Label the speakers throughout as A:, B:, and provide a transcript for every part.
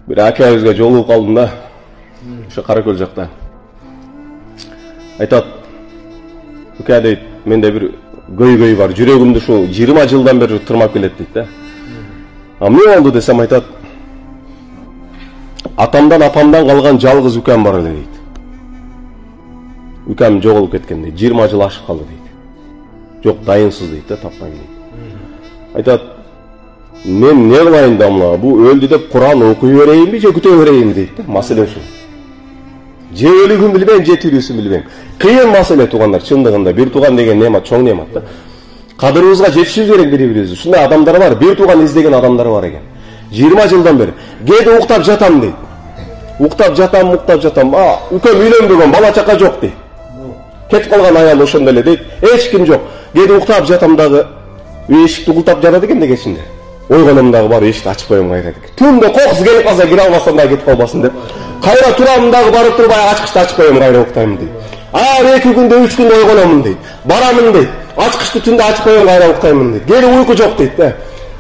A: Bir akabizge жолугуп калдым да. Ошо Каракөл жакта. Айтат, "Ука дейт, менде бир көй бар, жүрөгүмдү ушул 20 жылдан бери тырмап келет" дейт да. А эмне болду десем айтат, "Атамдан, апамдан калган жалгыз укам бар эле" дейт. Укам жоголуп кеткен дейт, 20 жыл ашып калды дейт. Жок, дайынсыз дейт да, таппайм дейт. Айтат, "Мен не кылайын да мына, бу өлдү деп Куран окуй берейинби же күтө берейинби" дейт да. Маселе ушул. Же өлүгүн билбейм, же тирүүсүн билбейм. Кыйын маселе туугандар, чындыгында бир тууган деген немат, чоң немат да. Кадырыбызга жетишибиз керек бири-бирибиз. Ушундай адамдар бар, бир тууган издеген адамдар бар экен. 20 жылдан бери. Кээде уктап жатам дейт. Уктап жатам. Укам үйлөнбөгөн, бала чака жок дейт. Кетип калган аял ошондо эле дейт. Эч ким жок. Кээде уктап жатам дагы, эшикти култап жатат экен дегечинде. Ойгонум дагы бар, эшикти ачып коем кайра дейт. Түндө кокус келип калса кире албасам дагы кетип калбасын деп. Кайра турам дагы барып туруп ачкычты ачып коем кайра уктайм дейт. 2 күндө 3 күндө ойгономун дейт. Барамын дейт. Ачкычты түндө ачып коем кайра уктаймын дейт. Кээде уйку жок дейт да.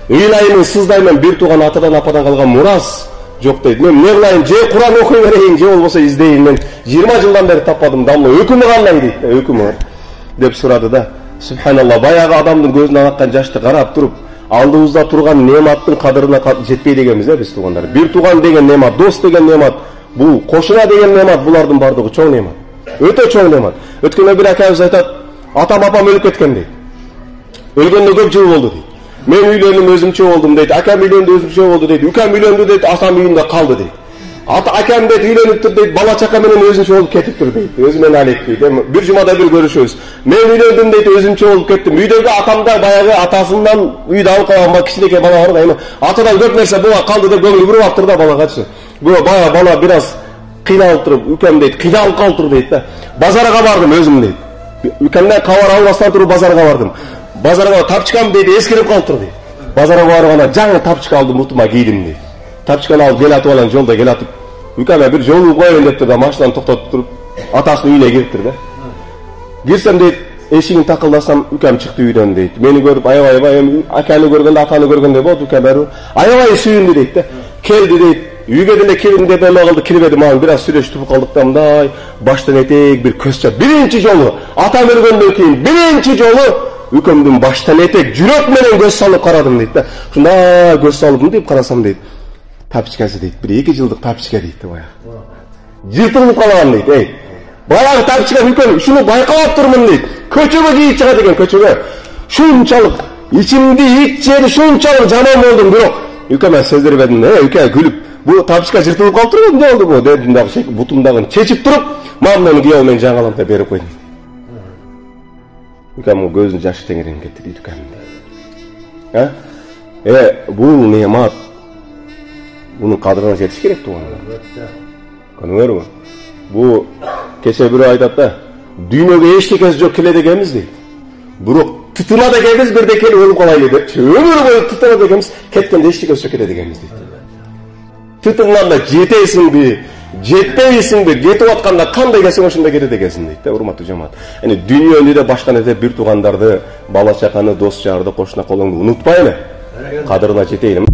A: Ыйлайын, сыздайм, бир тууган атадан ападан калган мурас жок дейт. Мен эмне кылайын, же Куран окуй берейин, же болбосо издейин. Мен 20 жылдан бери таппадым, дамла өкүмү кандай дейт, өкүмү деп сурады да. Субханалла, баягы адамдын көзүнөн аккан жашты карап туруп, алдыбызда турган нематтын кадырына жетпей дегенбиз да биз туугандар. Бир тууган деген немат, дос деген немат, бул кошуна деген немат, булардын бардыгы чоң немат. Өтө чоң немат. Өткөндө бир акабыз айтат, атам апам өлүп кеткен дейт. Өлгөндө көп жыл болду дейт. Мен үйлөнүп өзүмчө болдум дейт. Акам үйлөндү өзүмчө болду дейт. Укам үйлөндү дейт, атам үйүндө калды дейт. Акам дейт үйлөнүптүр дейт, бала чака менен өзүнчө болуп кетиптир дейт. Өзү менен алек дейт. Бир жумада бир көрүшөбүз. Мен үйлөндүм дейт, өзүмчө болуп кеттим. Үйдөгү атамда баягы атасынан үйдө алып калган кичинекей бала бар да, эми атадан көп нерсе буга калды деп көңүл буруп аптыр да балагачы. Бу бала бир аз кыйналып туруп, укам дейт, кыйналып калыптыр дейт да. Базарга бардым өзүм дейт. Укамдан кабар албастан туруп базарга бардым. Базарга тапчыкам дейт, эскирип калыптыр дейт. Базарга барганда жаңы тапчыка алдым, мутума кийдим дейт. Тапчыканы алып келатып алам, жолдо келатып, укама бир жолу коеюн дептир да, машинаны токтотуп туруп, атасынын үйүнө кириптир да. Кирсем дейт, эшигин такылдасам, укам чыкты үйдөн дейт. Мени көрүп, аябай, аканы көргөндө, атаны көргөндө болду, укам бери аябай сүйүндү дейт да. Келди дейт, үйгө деле кирин деп эме кылды, кирбеди, мага бир аз сүйлөшүп калдык да, мындай баштан этек бир көз чап. Биринчи жолу, атам өлгөндөн кийин биринчи жолу укамдын баштан этек жүрөк менен көз салып карадым дейт да. Ушундай көз салып мынтип карасам дейт, тапчыкасы дейт, бир 2 жылдык тапчыка дейт баягы. Жыртылып калган дейт. Баягы тапчыка укам, шуну байкап турмун дейт. Көчөгө кийип чыгат экен, көчөгө. Шунчалык ичимди иччери шунчалык жаман болдум, бирок укама сездирбедим. Ука күлүп, бу тапчыка жыртылып калыптыр, эмне болду бу дедим дагы, бутумдагын чечип туруп, мамнаны кийип мен жаңалап да берип койдум. Укам көзүнүн жашы теңиренип кетти дейт укам. Бул немат. Bunun kadrına yetiş gerek tuğanlar. Kanıver mi? Bu kese biri aydat da dünyada hiç tekez yok kile degemiz değil. Buruk tıtıma degemiz bir de kele ölüm kolaylı de. Ömür boyu tıtıma degemiz ketten de hiç tekez yok kile degemiz değil. Tıtımlarla jeteysin bir, jetpeysin bir, jetip atkanda kanday gelsin hoşunda kele degesin değil. Urmatlı cemaat. Yani dünya önünde başkan ede bir tuğandardı, bala çakanı, dost çağırdı, koşuna kolunu unutmayın. Kadrına jeteyim.